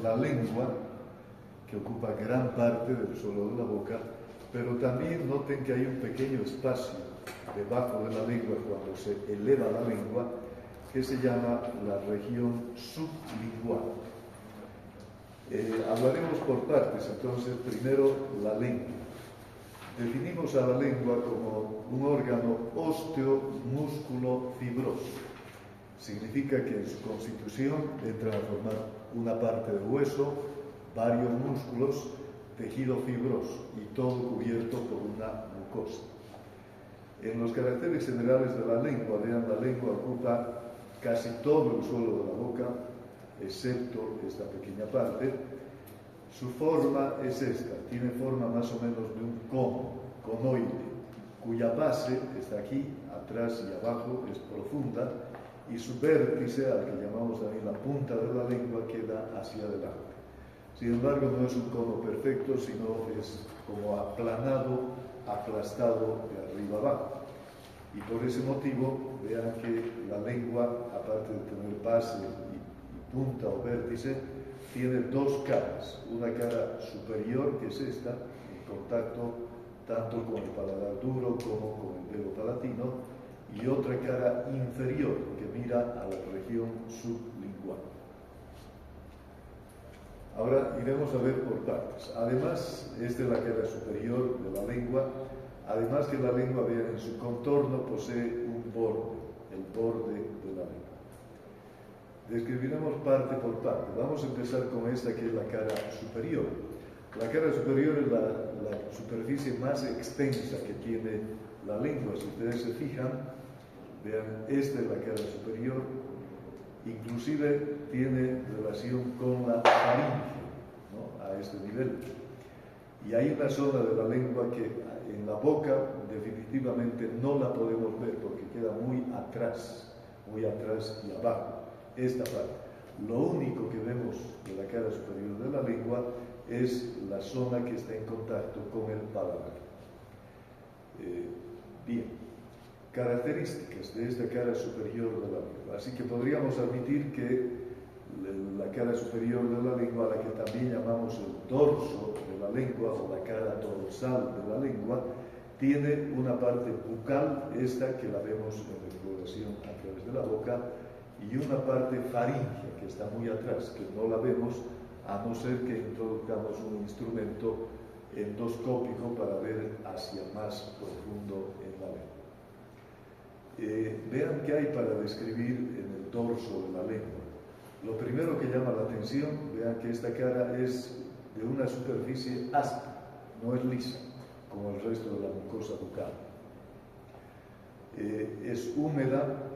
la lengua, que ocupa gran parte del suelo de la boca, pero también noten que hay un pequeño espacio debajo de la lengua cuando se eleva la lengua, que se llama la región sublingual. Hablaremos por partes, entonces, primero la lengua. Definimos a la lengua como un órgano ósteo-músculo-fibroso. Significa que en su constitución entran a formar una parte de hueso, varios músculos, tejido fibroso y todo cubierto por una mucosa. En los caracteres generales de la lengua, vean, la lengua ocupa casi todo el suelo de la boca, excepto esta pequeña parte. Su forma es esta, tiene forma más o menos de un conoide, cuya base está aquí, atrás y abajo, es profunda, y su vértice, al que llamamos también la punta de la lengua, queda hacia adelante. Sin embargo, no es un cono perfecto, sino es como aplanado, aplastado de arriba abajo. Y por ese motivo, vean que la lengua, aparte de tener base y punta o vértice, tiene dos caras. Una cara superior, que es esta, en contacto tanto con el paladar duro como con el velo palatino, y otra cara inferior, que mira a la región sublingual. Ahora iremos a ver por partes. Además, esta es la cara superior de la lengua. Además que la lengua, vean, en su contorno posee un borde, el borde de la lengua. Describiremos parte por parte. Vamos a empezar con esta, que es la cara superior. La cara superior es la superficie más extensa que tiene la lengua. Si ustedes se fijan, vean, esta es la cara superior. Inclusive tiene relación con la faringe, ¿no?, a este nivel. Y hay una zona de la lengua que en la boca definitivamente no la podemos ver porque queda muy atrás y abajo, esta parte. Lo único que vemos de la cara superior de la lengua es la zona que está en contacto con el paladar. Bien, características de esta cara superior de la lengua. Así que podríamos admitir que la cara superior de la lengua, a la que también llamamos el dorso de la lengua o la cara dorsal de la lengua, tiene una parte bucal, esta que la vemos en la exploración a través de la boca, y una parte faríngea que está muy atrás, que no la vemos a no ser que introduzcamos un instrumento endoscópico para ver hacia más profundo en la lengua. Vean qué hay para describir en el dorso de la lengua. Lo primero que llama la atención, vean que esta cara es de una superficie áspera, no es lisa, como el resto de la mucosa bucal. Es húmeda.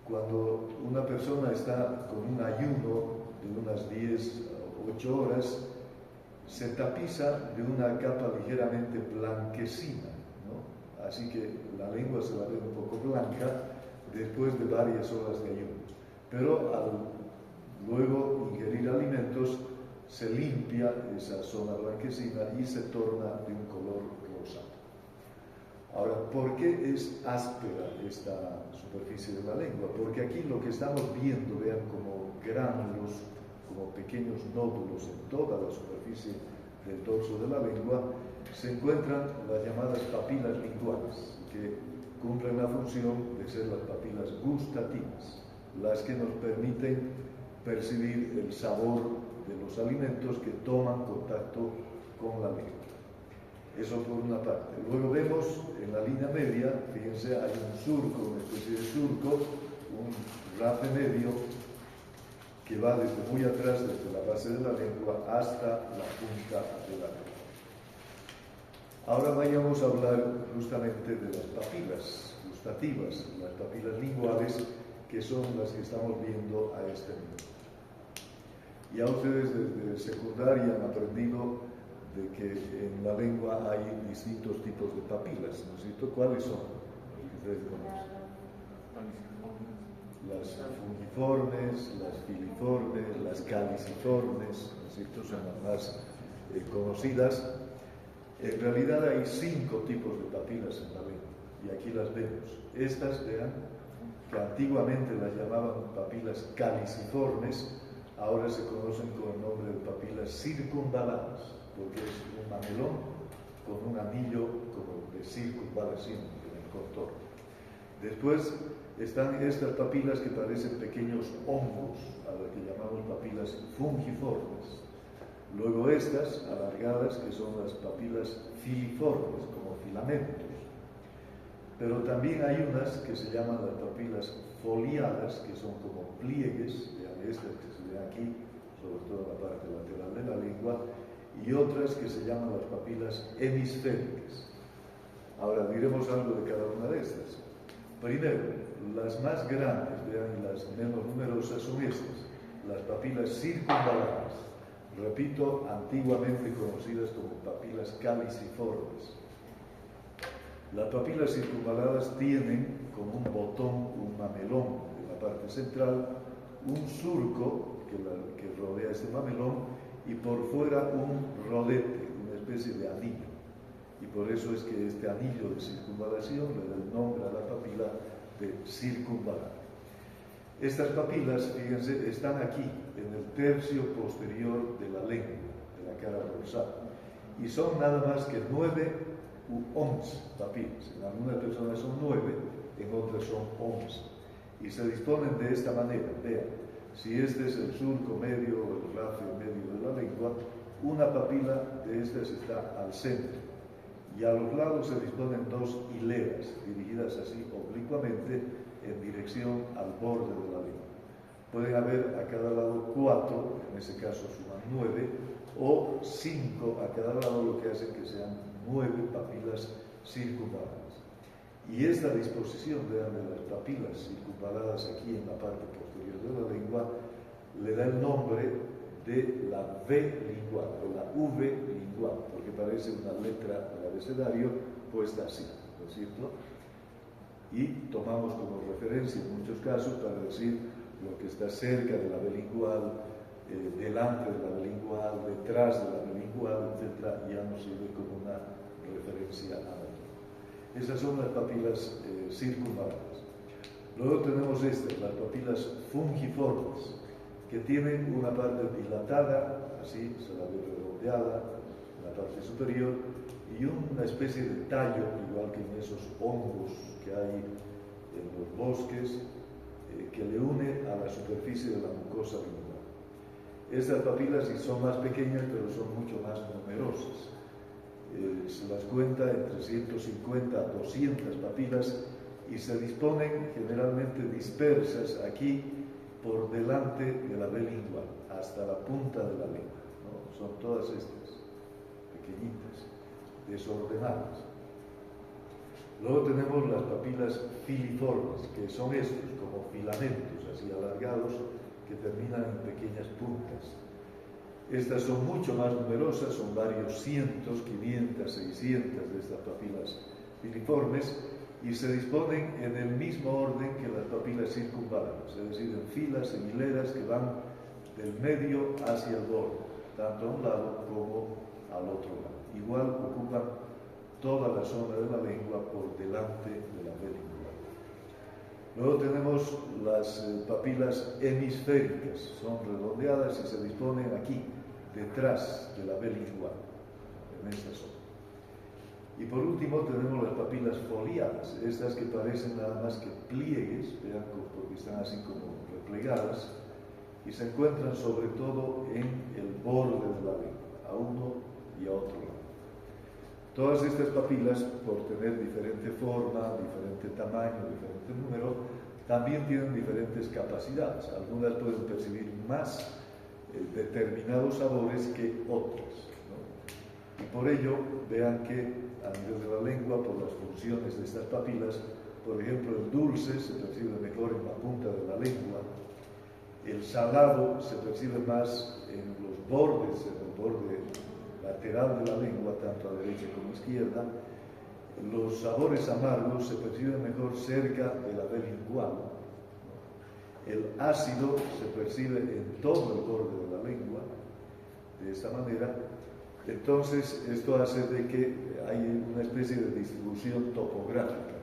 Cuando una persona está con un ayuno de unas 10 o 8 horas, se tapiza de una capa ligeramente blanquecina, ¿no? Así que la lengua se la ve un poco blanca después de varias horas de ayuno. Pero al luego ingerir alimentos, se limpia esa zona blanquecina y se torna de un color rosado. Ahora, ¿por qué es áspera esta superficie de la lengua? Porque aquí lo que estamos viendo, vean, como gránulos, como pequeños nódulos en toda la superficie del dorso de la lengua, se encuentran las llamadas papilas linguales, que cumplen la función de ser las papilas gustativas, las que nos permiten percibir el sabor de los alimentos que toman contacto con la lengua. Eso por una parte. Luego vemos en la línea media, fíjense, hay un surco, una especie de surco, un rafe medio que va desde muy atrás, desde la base de la lengua hasta la punta de la lengua. Ahora vayamos a hablar justamente de las papilas gustativas, las papilas linguales, que son las que estamos viendo a este nivel. Ya ustedes desde secundaria han aprendido de que en la lengua hay distintos tipos de papilas, ¿no es cierto? ¿Cuáles son? Ustedes conocen. Las fungiformes, las filiformes, las caliciformes, ¿no es cierto? Son las más conocidas. En realidad hay 5 tipos de papilas en la lengua, y aquí las vemos. Estas, vean, que antiguamente las llamaban papilas caliciformes, ahora se conocen con el nombre papilas circunvaladas, porque es un mamelón con un anillo como de circunvalación en el contorno. Después están estas papilas que parecen pequeños hongos, a las que llamamos papilas fungiformes. Luego estas, alargadas, que son las papilas filiformes, como filamentos. Pero también hay unas que se llaman las papilas foliadas, que son como pliegues, vean estas que se ven aquí, sobre todo en la parte lateral de la lengua, y otras que se llaman las papilas hemisféricas. Ahora diremos algo de cada una de estas. Primero, las más grandes, vean, y las menos numerosas son estas, las papilas circunvaladas. Repito, antiguamente conocidas como papilas caliciformes. Las papilas circunvaladas tienen como un botón, un mamelón en la parte central, un surco que rodea este mamelón y por fuera un rodete, una especie de anillo. Y por eso es que este anillo de circunvalación le da el nombre a la papila de circunvalar. Estas papilas, fíjense, están aquí, en el tercio posterior de la lengua, de la cara dorsal, y son nada más que 9 u 11 papilas. En algunas personas son 9, en otras son 11. Y se disponen de esta manera, vean, si este es el surco medio o el rafio medio de la lengua, una papila de estas está al centro, y a los lados se disponen 2 hileras, dirigidas así oblicuamente, en dirección al borde de la lengua. Pueden haber a cada lado 4, en ese caso suman 9, o 5 a cada lado, lo que hace que sean 9 papilas circunvaladas. Y esta disposición de las papilas circunvaladas aquí en la parte posterior de la lengua le da el nombre de la V lingual, o la V lingual, porque parece una letra del abecedario puesta así, ¿no es cierto? Y tomamos como referencia en muchos casos para decir lo que está cerca de la B lingual, delante de la B lingual, detrás de la B lingual, etc., ya nos sirve como una referencia anatómica. Esas son las papilas circunvaladas. Luego tenemos estas, las papilas fungiformes, que tienen una parte dilatada, así se la ve redondeada, en la parte superior, y una especie de tallo, igual que en esos hongos que hay en los bosques, que le une a la superficie de la mucosa lingual. Estas papilas sí son más pequeñas, pero son mucho más numerosas. Se las cuenta entre 150 a 200 papilas y se disponen generalmente dispersas aquí por delante de la B lingual, hasta la punta de la lengua, ¿no? Son todas estas, pequeñitas, desordenadas. Luego tenemos las papilas filiformes, que son estos, como filamentos así alargados, que terminan en pequeñas puntas. Estas son mucho más numerosas, son varios cientos, 500, 600 de estas papilas filiformes, y se disponen en el mismo orden que las papilas circunvaladas, es decir, en filas, en hileras que van del medio hacia el borde, tanto a un lado como al otro lado. Igual ocupan toda la zona de la lengua por delante de la B lingual. Luego tenemos las papilas hemisféricas, son redondeadas y se disponen aquí, detrás de la B lingual, en esta zona. Y por último tenemos las papilas foliadas, estas que parecen nada más que pliegues, vean, porque están así como replegadas, y se encuentran sobre todo en el borde de la lengua, a uno y a otro lado. Todas estas papilas, por tener diferente forma, diferente tamaño, diferente número, también tienen diferentes capacidades. Algunas pueden percibir más determinados sabores que otras, ¿no? Y por ello, vean que a nivel de la lengua, por las funciones de estas papilas, por ejemplo, el dulce se percibe mejor en la punta de la lengua, el salado se percibe más en los bordes, en el borde lateral de la lengua, tanto a derecha como a izquierda. Los sabores amargos se perciben mejor cerca de la B lingual. El ácido se percibe en todo el borde de la lengua, de esta manera. Entonces, esto hace de que hay una especie de distribución topográfica.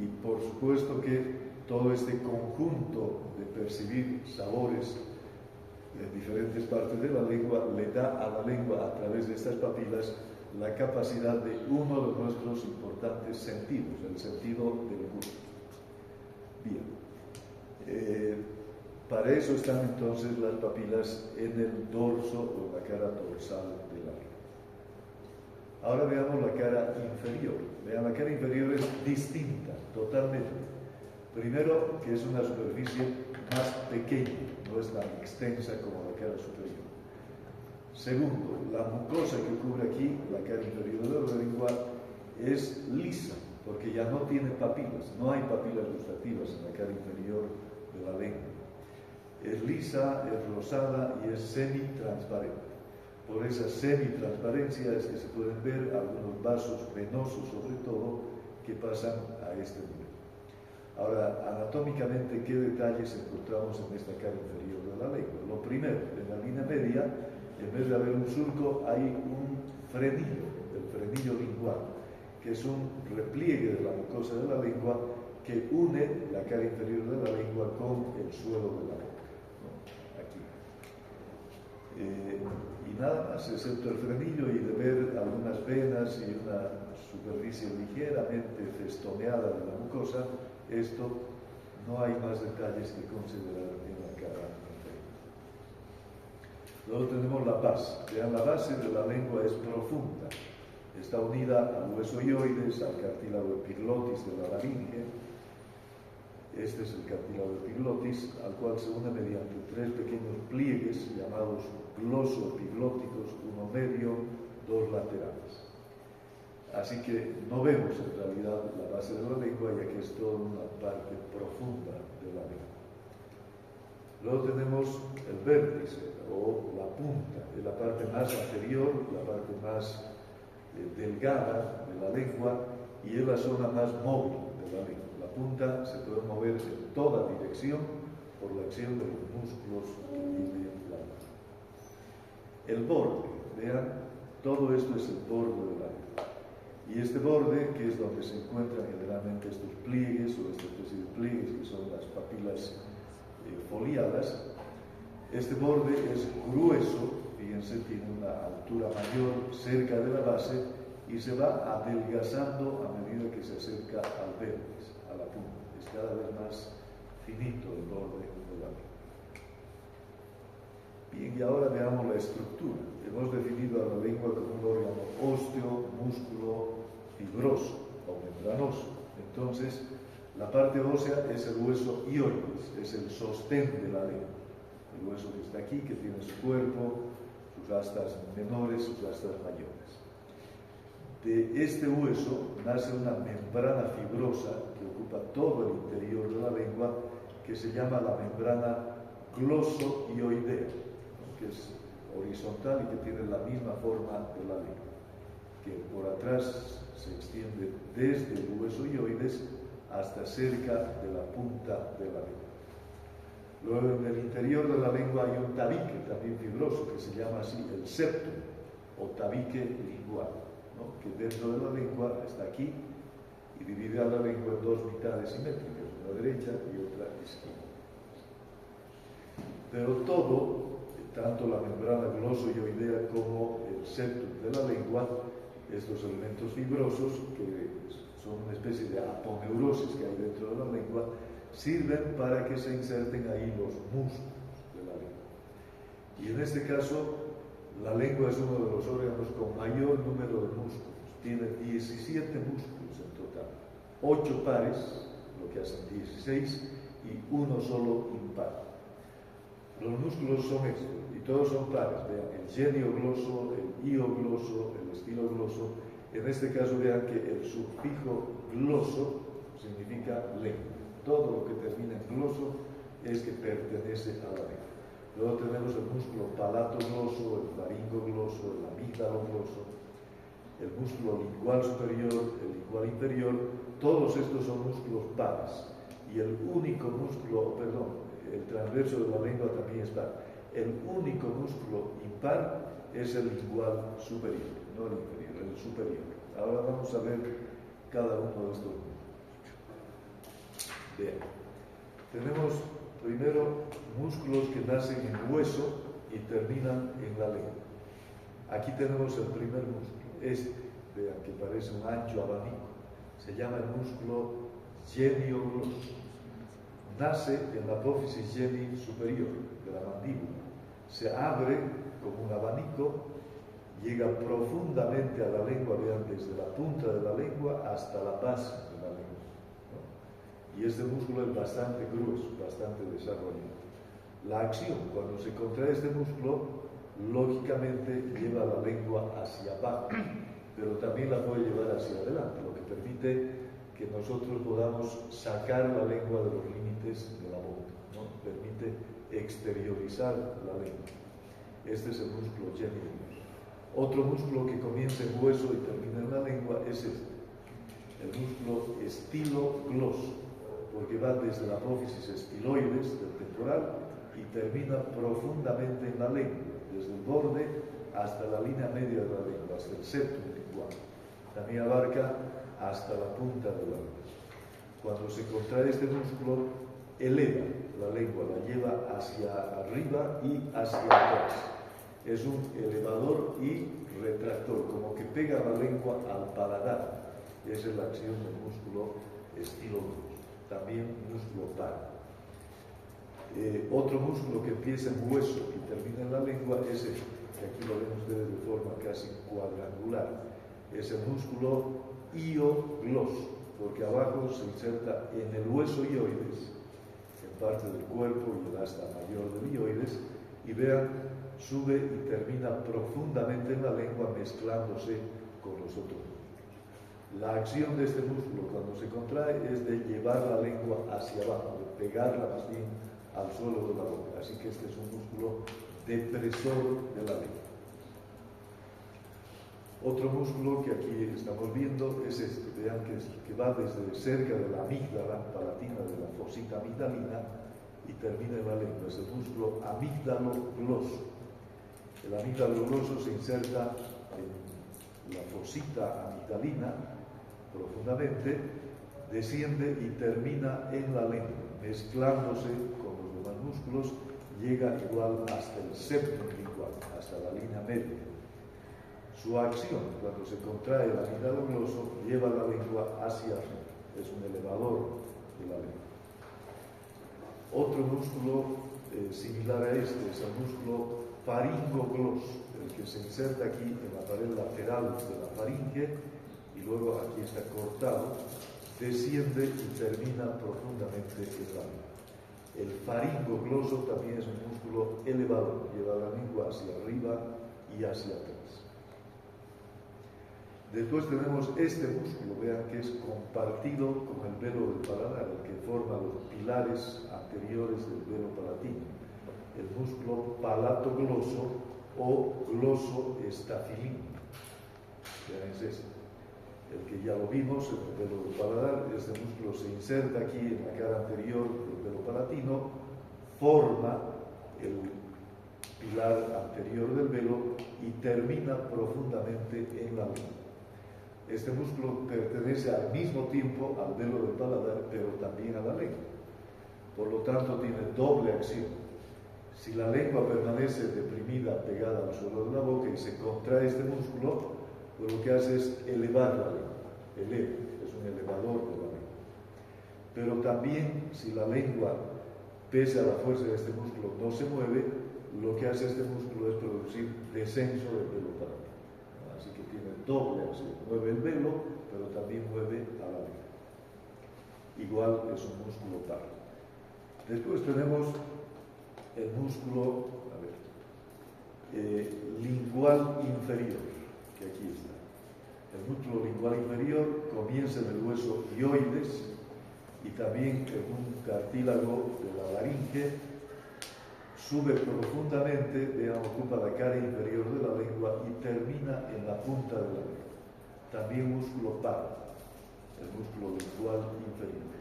Y por supuesto que todo este conjunto de percibir sabores en diferentes partes de la lengua, le da a la lengua, a través de estas papilas, la capacidad de uno de nuestros importantes sentidos, el sentido del gusto. Bien. Para eso están entonces las papilas en el dorso o en la cara dorsal de la lengua. Ahora veamos la cara inferior. Vean, la cara inferior es distinta, totalmente. Primero, que es una superficie más pequeña, no es tan extensa como la cara superior. Segundo, la mucosa que cubre aquí, la cara inferior de la lengua, es lisa, porque ya no tiene papilas, no hay papilas gustativas en la cara inferior de la lengua. Es lisa, es rosada y es semi-transparente. Por esa semi-transparencia es que se pueden ver algunos vasos venosos, sobre todo, que pasan a este nivel. Ahora, anatómicamente, ¿qué detalles encontramos en esta cara inferior de la lengua? Lo primero, en la línea media, en vez de haber un surco, hay un frenillo, el frenillo lingual, que es un repliegue de la mucosa de la lengua que une la cara inferior de la lengua con el suelo de la boca, ¿no? Aquí. Y nada más, excepto el frenillo y de ver algunas venas y una superficie ligeramente festoneada de la mucosa, esto no hay más detalles que considerar en la cara inferior. Luego tenemos la base. Vean, la base de la lengua es profunda. Está unida al hueso ioides, al cartílago epiglotis de la laringe. Este es el cartílago epiglotis, al cual se une mediante tres pequeños pliegues llamados glosoepiglóticos, uno medio, dos laterales. Así que no vemos en realidad la base de la lengua, ya que es toda una parte profunda de la lengua. Luego tenemos el vértice o la punta, es la parte más anterior, la parte más delgada de la lengua y es la zona más móvil de la lengua. La punta se puede mover en toda dirección por la acción de los músculos que tiene la lengua. El borde, vean, todo esto es el borde de la lengua. Y este borde, que es donde se encuentran generalmente estos pliegues o esta especie de pliegues que son las papilas foliadas, este borde es grueso, fíjense, tiene una altura mayor cerca de la base y se va adelgazando a medida que se acerca al vértice, a la punta. Es cada vez más finito el borde de la lengua. Bien, y ahora veamos la estructura. Hemos definido a la lengua como un órgano óseo, músculo, fibroso o membranoso. Entonces, la parte ósea es el hueso ioides, es el sostén de la lengua. El hueso que está aquí, que tiene su cuerpo, sus astas menores, sus astas mayores. De este hueso nace una membrana fibrosa que ocupa todo el interior de la lengua, que se llama la membrana gloso-ioidea, que es horizontal y que tiene la misma forma de la lengua, que por atrás se extiende desde el hueso ioides hasta cerca de la punta de la lengua. Luego en el interior de la lengua hay un tabique también fibroso que se llama así el septum o tabique lingual, ¿no? Que dentro de la lengua está aquí y divide a la lengua en dos mitades simétricas, una derecha y otra izquierda. Pero todo, tanto la membrana gloso-ioidea como el septum de la lengua, estos elementos fibrosos, que son una especie de aponeurosis que hay dentro de la lengua, sirven para que se inserten ahí los músculos de la lengua. Y en este caso, la lengua es uno de los órganos con mayor número de músculos. Tiene 17 músculos en total, 8 pares, lo que hacen 16, y uno solo impar. Los músculos son estos, y todos son pares. Vean, el geniogloso, el iogloso, el estilogloso. En este caso, vean que el sufijo gloso significa lengua. Todo lo que termina en gloso es que pertenece a la lengua. Luego tenemos el músculo palatogloso, el faringogloso, el amígdalogloso, el músculo lingual superior, el lingual inferior. Todos estos son músculos pares. Y el único músculo, el transverso de la lengua también es par. El único músculo impar es el lingual superior, no el inferior, el superior. Ahora vamos a ver cada uno de estos músculos. Bien, tenemos primero músculos que nacen en hueso y terminan en la lengua. Aquí tenemos el primer músculo, vean que parece un ancho abanico, se llama el músculo geniogloso. Nace en la apófisis geni superior de la mandíbula, se abre como un abanico, llega profundamente a la lengua, vean, desde la punta de la lengua hasta la base de la lengua, ¿no? Y este músculo es bastante grueso, bastante desarrollado. La acción, cuando se contrae este músculo, lógicamente lleva la lengua hacia abajo, pero también la puede llevar hacia adelante, lo que permite que nosotros podamos sacar la lengua de los límites de la boca, ¿no? Permite exteriorizar la lengua. Este es el músculo geniogloso. Otro músculo que comienza en hueso y termina en la lengua es este, el músculo estilogloso, porque va desde la apófisis estiloides del temporal y termina profundamente en la lengua, desde el borde hasta la línea media de la lengua, hasta el septum lingual. También abarca hasta la punta de la lengua. Cuando se contrae este músculo, eleva la lengua, la lleva hacia arriba y hacia atrás. Es un elevador y retractor, como que pega la lengua al paladar. Esa es la acción del músculo estilogloso. También músculo par. Otro músculo que empieza en hueso y termina en la lengua es este, que aquí lo ven ustedes de forma casi cuadrangular. Es el músculo hiogloso, porque abajo se inserta en el hueso hioides, en parte del cuerpo y el asta mayor del hioides, y vean, sube y termina profundamente en la lengua mezclándose con los otros músculos. La acción de este músculo cuando se contrae es de llevar la lengua hacia abajo, de pegarla más bien al suelo de la boca. Así que este es un músculo depresor de la lengua. Otro músculo que aquí estamos viendo es este, vean que va desde cerca de la amígdala palatina, de la fosita amigdalina, y termina en la lengua. Es el músculo amígdalo-gloso. El amígdalo-gloso se inserta en la fosita amigdalina profundamente, desciende y termina en la lengua, mezclándose con los demás músculos, llega igual hasta el septum lingual, hasta la línea media. Su acción, cuando se contrae el amígdalo-gloso, lleva la lengua hacia arriba, es un elevador de la lengua. Otro músculo similar a este es el músculo faringogloso, el que se inserta aquí en la pared lateral de la faringe y luego aquí está cortado, desciende y termina profundamente en la lengua. El faringogloso también es un músculo elevador, lleva la lengua hacia arriba y hacia atrás. Después tenemos este músculo, vean que es compartido con el velo del paladar, el que forma los pilares anteriores del velo palatino. El músculo palatogloso o glosoestafilino. Vean, es este. El que ya lo vimos en el velo del paladar, este músculo se inserta aquí en la cara anterior del velo palatino, forma el pilar anterior del velo y termina profundamente en la lengua. Este músculo pertenece al mismo tiempo al velo del paladar, pero también a la lengua. Por lo tanto, tiene doble acción. Si la lengua permanece deprimida, pegada al suelo de la boca y se contrae este músculo, pues lo que hace es elevar la lengua. Eleva, es un elevador de la lengua. Pero también, si la lengua, pese a la fuerza de este músculo, no se mueve, lo que hace este músculo es producir descenso del velo palatal. Así que tiene doble acción. Mueve el velo, pero también mueve a la lengua. Igual es un músculo par. Después tenemos el músculo lingual inferior, que aquí está. El músculo lingual inferior comienza en el hueso hioides y también en un cartílago de la laringe, sube profundamente, vean, ocupa la cara inferior de la lengua y termina en la punta de la lengua. También músculo par, el músculo lingual inferior.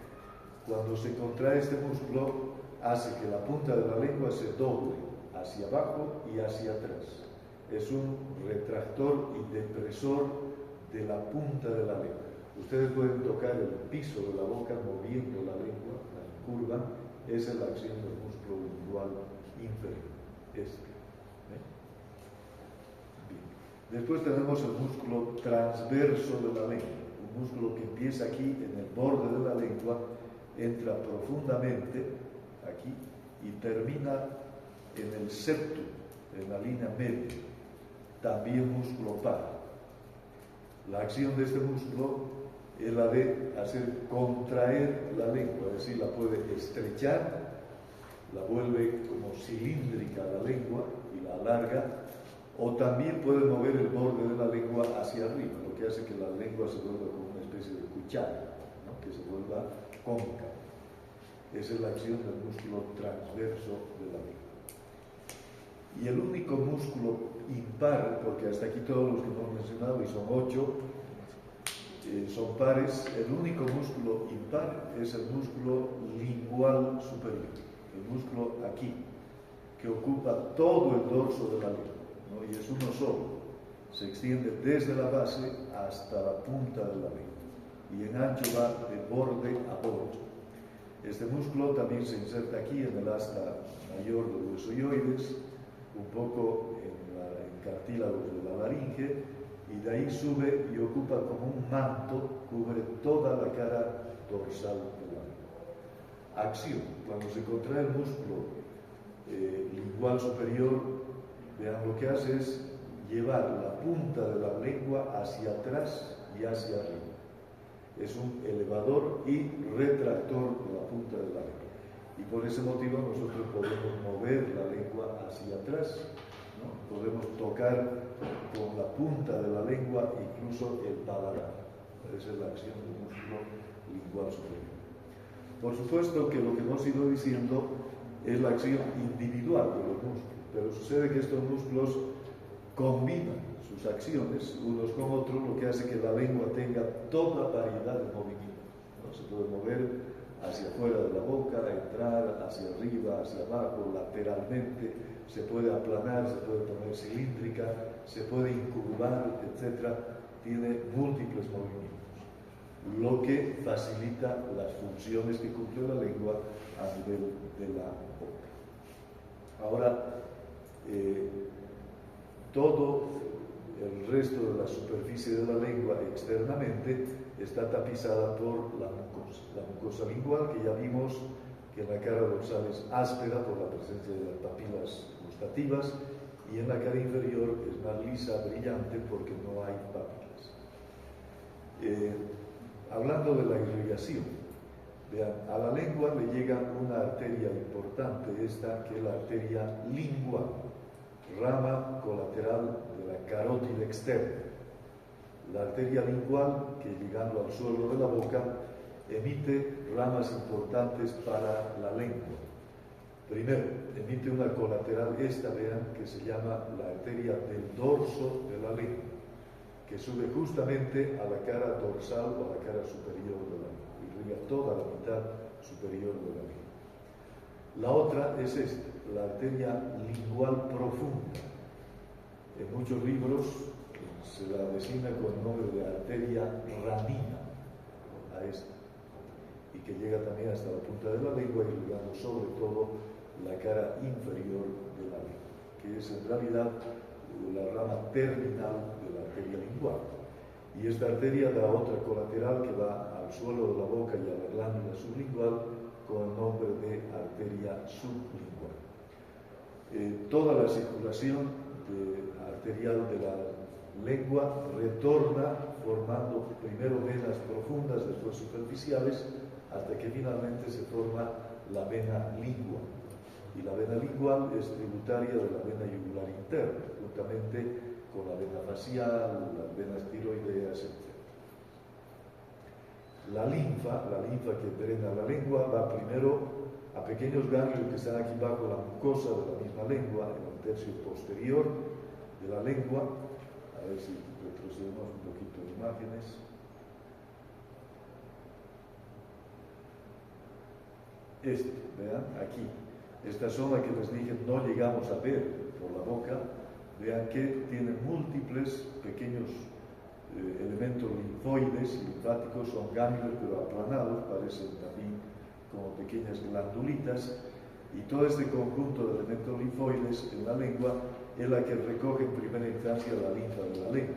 Cuando se contrae este músculo, hace que la punta de la lengua se doble hacia abajo y hacia atrás. Es un retractor y depresor de la punta de la lengua. Ustedes pueden tocar el piso de la boca moviendo la lengua, la curva. Esa es la acción del músculo lingual inferior. Después tenemos el músculo transverso de la lengua, un músculo que empieza aquí en el borde de la lengua, entra profundamente aquí y termina en el septum, en la línea media, también músculo par. La acción de este músculo es la de hacer contraer la lengua, es decir, la puede estrechar, la vuelve como cilíndrica la lengua y la alarga, o también puede mover el borde de la lengua hacia arriba, lo que hace que la lengua se vuelva como una especie de cuchara, ¿no? Que se vuelva cóncava. Esa es la acción del músculo transverso de la lengua. Y el único músculo impar, porque hasta aquí todos los que hemos mencionado, y son 8, son pares, el único músculo impar es el músculo lingual superior, el músculo aquí, que ocupa todo el dorso de la lengua, ¿no? Y es uno solo, se extiende desde la base hasta la punta de la lengua, y en ancho va de borde a borde. Este músculo también se inserta aquí en el asta mayor de los huesoioides, un poco en cartílagos de la laringe, y de ahí sube y ocupa como un manto, cubre toda la cara dorsal de la lengua. Acción: cuando se contrae el músculo lingual superior, vean, lo que hace es llevar la punta de la lengua hacia atrás y hacia arriba. Es un elevador y retractor de la punta de la lengua. Y por ese motivo nosotros podemos mover la lengua hacia atrás, ¿no? Podemos tocar con la punta de la lengua incluso el paladar. Esa es la acción del músculo lingual superior. Por supuesto que lo que hemos ido diciendo es la acción individual de los músculos, pero sucede que estos músculos combinan sus acciones unos con otros, lo que hace que la lengua tenga toda variedad de movimientos, ¿no? Se puede mover hacia afuera de la boca, entrar hacia arriba, hacia abajo, lateralmente, se puede aplanar, se puede poner cilíndrica, se puede incurvar, etc. Tiene múltiples movimientos, lo que facilita las funciones que cumple la lengua a nivel de la boca. Ahora, todo el resto de la superficie de la lengua externamente está tapizada por la mucosa lingual, que ya vimos que en la cara dorsal es áspera por la presencia de las papilas gustativas, y en la cara inferior es más lisa, brillante, porque no hay papilas. Hablando de la irrigación, vean, a la lengua le llega una arteria importante, esta que es la arteria lingual, rama colateral de la carótida externa. La arteria lingual, que llegando al suelo de la boca, emite ramas importantes para la lengua. Primero, emite una colateral, esta, vean, que se llama la arteria del dorso de la lengua, que sube justamente a la cara dorsal o a la cara superior de la lengua, irriga toda la mitad superior de la lengua. La otra es esta, la arteria lingual profunda. En muchos libros se la designa con el nombre de arteria ranina, a esta, y que llega también hasta la punta de la lengua, irrigando sobre todo la cara inferior de la lengua, que es en realidad la rama terminal de la arteria lingual. Y esta arteria da otra colateral que va al suelo de la boca y a la glándula sublingual con el nombre de arteria sublingual. Toda la circulación arterial de la lengua retorna formando primero venas profundas, después superficiales, hasta que finalmente se forma la vena lingual. Y la vena lingual es tributaria de la vena yugular interna, juntamente con la vena facial, las venas tiroideas, etc. La linfa que drena la lengua, va primero a pequeños ganglios que están aquí bajo la mucosa de la misma lengua, en el tercio posterior de la lengua. A ver si retrocedemos un poquito en imágenes. Vean, aquí. Esta zona que les dije no llegamos a ver por la boca, vean que tiene múltiples pequeños elementos linfoides y linfáticos, son ganglios pero aplanados, parecen también como pequeñas glandulitas, y todo este conjunto de elementos linfoides en la lengua es la que recoge en primera instancia la linfa de la lengua.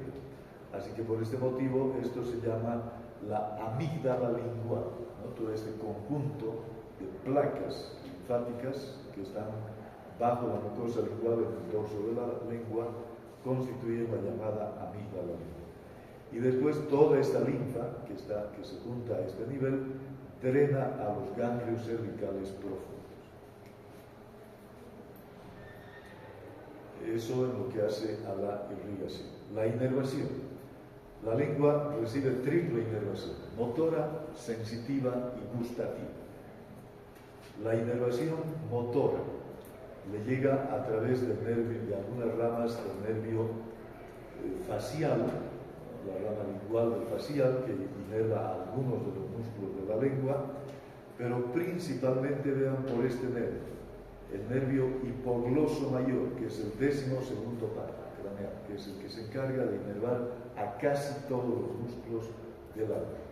Así que por este motivo esto se llama la amígdala lingual, ¿no? Todo este conjunto de placas linfáticas que están bajo la mucosa lingual en el dorso de la lengua constituyen la llamada amígdala lingual. Y después toda esta linfa que se junta a este nivel drena a los ganglios cervicales profundos. Eso es lo que hace a la irrigación. La inervación. La lengua recibe triple inervación: motora, sensitiva y gustativa. La inervación motora le llega a través del nervio, de algunas ramas del nervio facial, la rama lingual del facial, que inerva a algunos de los músculos de la lengua, pero principalmente vean por este nervio, el nervio hipogloso mayor, que es el 12º par craneal, que es el que se encarga de inervar a casi todos los músculos de la lengua.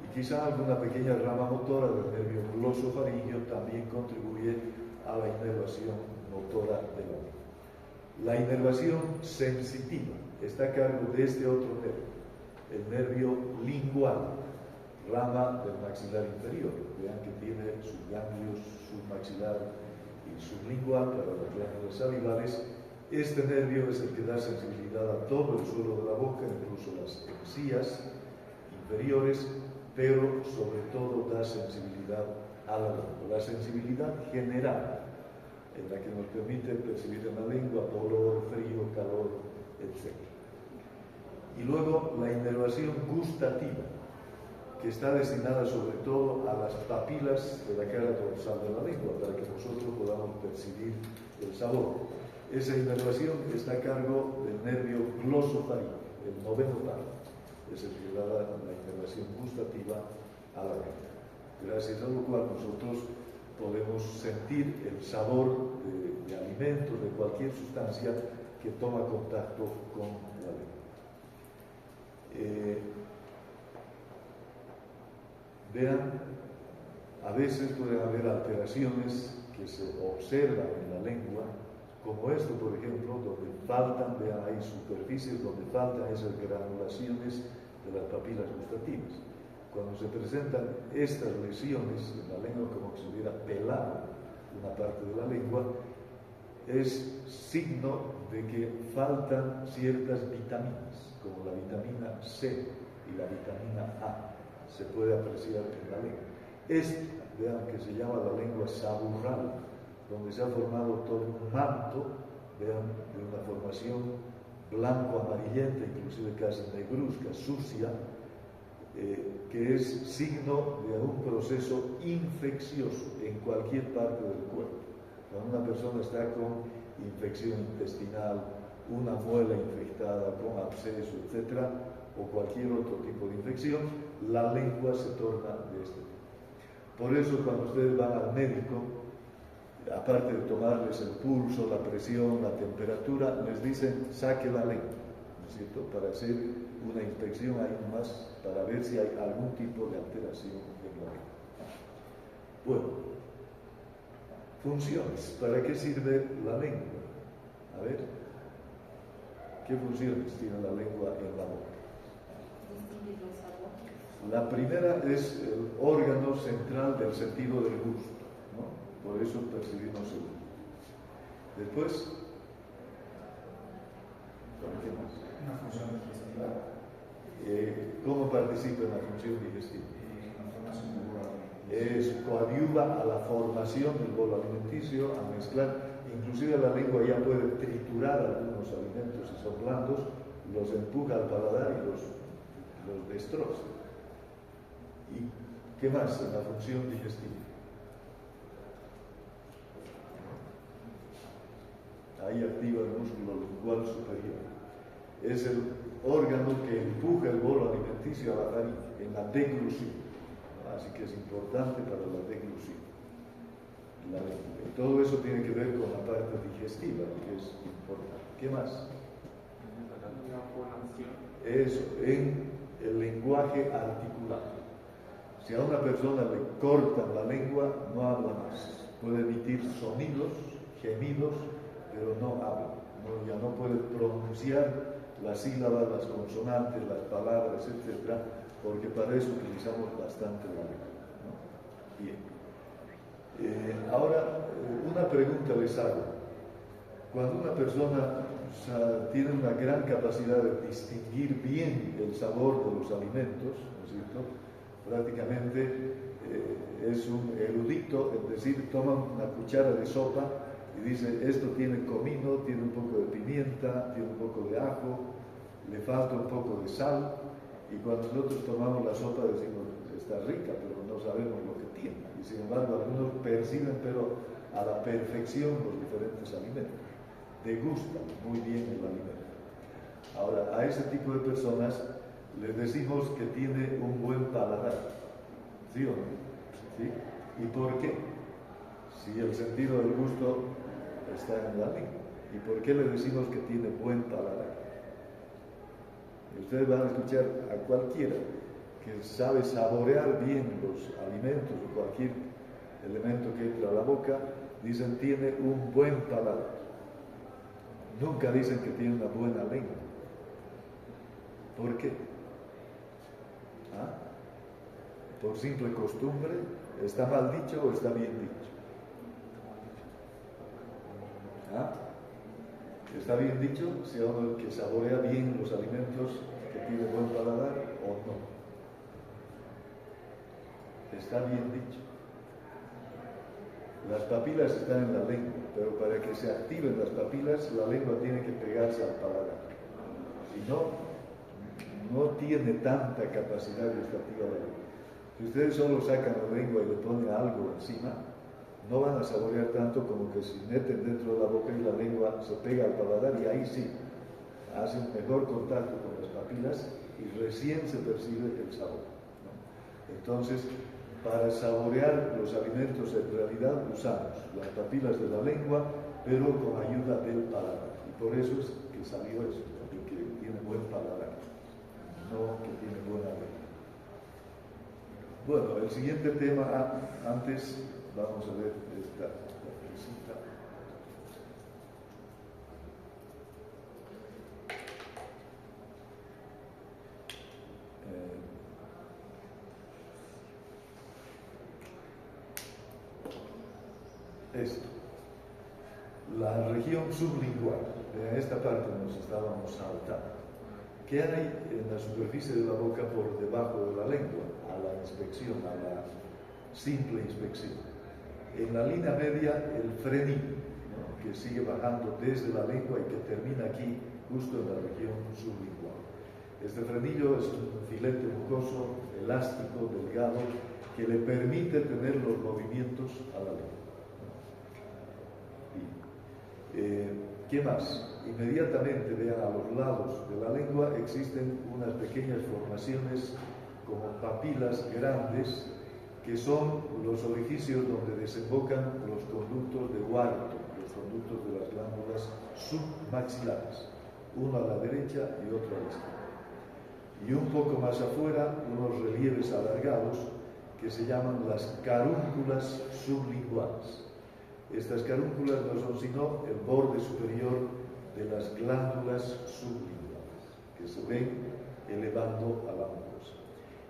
Y quizá alguna pequeña rama motora del nervio glosofaringeo también contribuye a la inervación motora de la lengua. La inervación sensitiva está a cargo de este otro nervio, el nervio lingual, rama del maxilar inferior. Vean que tiene sus ganglios submaxilar y sublingual para las glándulas salivales. Este nervio es el que da sensibilidad a todo el suelo de la boca, incluso las encías inferiores, pero sobre todo da sensibilidad a la lengua. La sensibilidad general, en la que nos permite percibir en la lengua dolor, frío, calor, etc. Y luego la inervación gustativa, que está destinada sobre todo a las papilas de la cara dorsal de la lengua, para que nosotros podamos percibir el sabor. Esa inervación está a cargo del nervio glosofaringeo, el 9º par, es el que da la inervación gustativa a la garganta, gracias a lo cual nosotros podemos sentir el sabor de alimentos, de cualquier sustancia que toma contacto con la lengua. Vean, a veces pueden haber alteraciones que se observan en la lengua, como esto, por ejemplo, donde faltan, vean, hay superficies donde faltan esas granulaciones de las papilas gustativas. Cuando se presentan estas lesiones en la lengua, como que se hubiera pelado una parte de la lengua, es signo de que faltan ciertas vitaminas, como la vitamina C y la vitamina A, se puede apreciar en la lengua. Esto, vean, que se llama la lengua saburral, donde se ha formado todo un manto, vean, de una formación blanco-amarillenta, inclusive casi negruzca, sucia, que es signo de un proceso infeccioso en cualquier parte del cuerpo. Cuando una persona está con infección intestinal, una muela infectada, con absceso, etc., o cualquier otro tipo de infección, la lengua se torna de este tipo. Por eso, cuando ustedes van al médico, aparte de tomarles el pulso, la presión, la temperatura, les dicen saque la lengua, ¿no es cierto?, para hacer una inspección ahí más, para ver si hay algún tipo de alteración en la lengua. Bueno, funciones. ¿Para qué sirve la lengua? A ver, ¿qué funciones tiene la lengua en la boca? La primera es el órgano central del sentido del gusto, ¿no? Por eso percibimos el gusto. Después, ¿qué más? Una función digestiva. ¿Cómo participa en la función digestiva? La formación del bolo alimenticio. Coadyuva a la formación del bolo alimenticio, a mezclar, inclusive la lengua ya puede triturar algunos alimentos si son blandos, los empuja al paladar y los destroza. ¿Y qué más en la función digestiva? Ahí activa el músculo lingual superior. Es el órgano que empuja el bolo alimenticio a la faringe, en la deglución. Así que es importante para la deglución. Todo eso tiene que ver con la parte digestiva, que es importante. ¿Qué más? Eso, en el lenguaje articulado. Si a una persona le cortan la lengua, no habla más. Puede emitir sonidos, gemidos, pero no habla. ¿no? Ya no puede pronunciar las sílabas, las consonantes, las palabras, etc., porque para eso utilizamos bastante la lengua, ¿no? Bien. Ahora, una pregunta les hago. Cuando una persona tiene una gran capacidad de distinguir bien el sabor de los alimentos, ¿no es cierto? Prácticamente es un erudito, es decir, toma una cuchara de sopa y dice, esto tiene comino, tiene un poco de pimienta, tiene un poco de ajo, le falta un poco de sal, y cuando nosotros tomamos la sopa decimos, está rica, pero no sabemos lo que tiene. Y sin embargo, algunos perciben, pero a la perfección, los diferentes alimentos. Degustan muy bien el alimento. Ahora, a ese tipo de personas les decimos que tiene un buen paladar. ¿Sí o no? ¿Sí? ¿Y por qué? Si el sentido del gusto está en la lengua. ¿Y por qué le decimos que tiene buen paladar? Y ustedes van a escuchar a cualquiera que sabe saborear bien los alimentos o cualquier elemento que entra a la boca, dicen tiene un buen paladar. Nunca dicen que tiene una buena lengua. ¿Por qué? ¿Ah? ¿Por simple costumbre? ¿Está mal dicho o está bien dicho? ¿Ah? ¿Está bien dicho si uno que saborea bien los alimentos que tiene buen paladar o no? Está bien dicho. Las papilas están en la lengua, pero para que se activen las papilas, la lengua tiene que pegarse al paladar. Si no, no tiene tanta capacidad gustativa la lengua. Si ustedes solo sacan la lengua y le ponen algo encima, no van a saborear tanto como que si meten dentro de la boca y la lengua se pega al paladar, y ahí sí, hacen mejor contacto con las papilas y recién se percibe el sabor, ¿no? Entonces, para saborear los alimentos en realidad usamos las papilas de la lengua, pero con ayuda del paladar. Y por eso es que salió eso, porque tiene buen paladar, no que tiene buena lengua. Bueno, el siguiente tema, antes vamos a ver esta cosita. Esto, la región sublingual, en esta parte nos estábamos saltando. ¿Qué hay en la superficie de la boca por debajo de la lengua? A la inspección, a la simple inspección. En la línea media, el frenillo, ¿no? Que sigue bajando desde la lengua y que termina aquí, justo en la región sublingual. Este frenillo es un filete mucoso, elástico, delgado, que le permite tener los movimientos a la lengua. ¿Qué más? Inmediatamente, vean, a los lados de la lengua existen unas pequeñas formaciones como papilas grandes que son los orificios donde desembocan los conductos de Wharton, los conductos de las glándulas submaxilares, uno a la derecha y otro a la izquierda. Y un poco más afuera, unos relieves alargados que se llaman las carúnculas sublinguales. Estas carúnculas no son sino el borde superior de las glándulas sublinguales, que se ven elevando a la mucosa.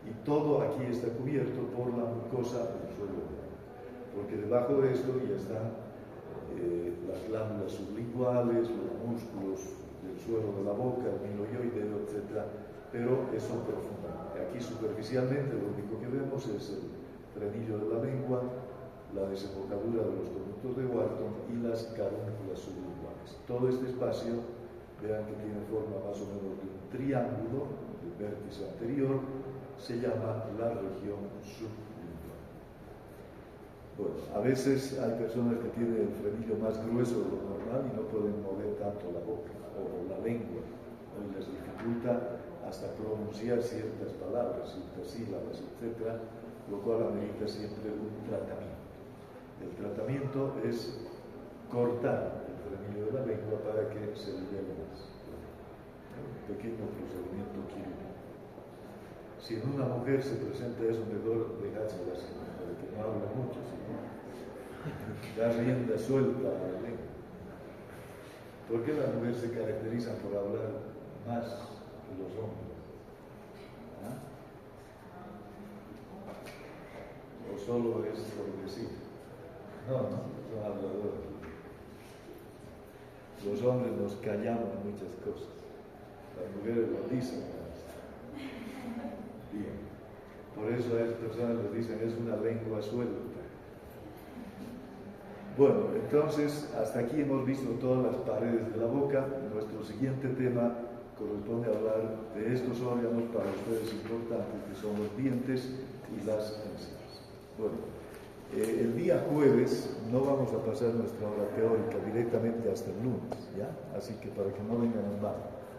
Y todo aquí está cubierto por la mucosa del suelo de la boca, porque debajo de esto ya están las glándulas sublinguales, los músculos del suelo de la boca, el miloioideo, etc. Pero eso profundamente. Aquí superficialmente lo único que vemos es el frenillo de la lengua, la desembocadura de los conductos de Wharton y las carúnculas sublinguales. Todo este espacio, vean que tiene forma más o menos de un triángulo, el vértice anterior, se llama la región sublingual. Bueno, a veces hay personas que tienen el frenillo más grueso de lo normal y no pueden mover tanto la boca o la lengua, ¿no? Y les dificulta hasta pronunciar ciertas palabras, ciertas sílabas, etc., lo cual amerita siempre un tratamiento. El tratamiento es cortar el frenillo de la lengua para que se libere más. Un pequeño procedimiento quirúrgico. Si en una mujer se presenta eso, mejor dejársela así, para que no hable mucho, sino da rienda suelta a la lengua. ¿Por qué las mujeres se caracterizan por hablar más que los hombres? ¿Ah? ¿O solo es por decir? No, son habladores. Los hombres nos callamos muchas cosas. Las mujeres lo dicen más. Bien. Por eso a estas personas les dicen es una lengua suelta. Bueno, entonces hasta aquí hemos visto todas las paredes de la boca. Nuestro siguiente tema corresponde hablar de estos órganos para ustedes importantes, que son los dientes y las encías. Bueno, el día jueves no vamos a pasar nuestra hora teórica directamente hasta el lunes, ¿ya? Así que para que no vengan en vano.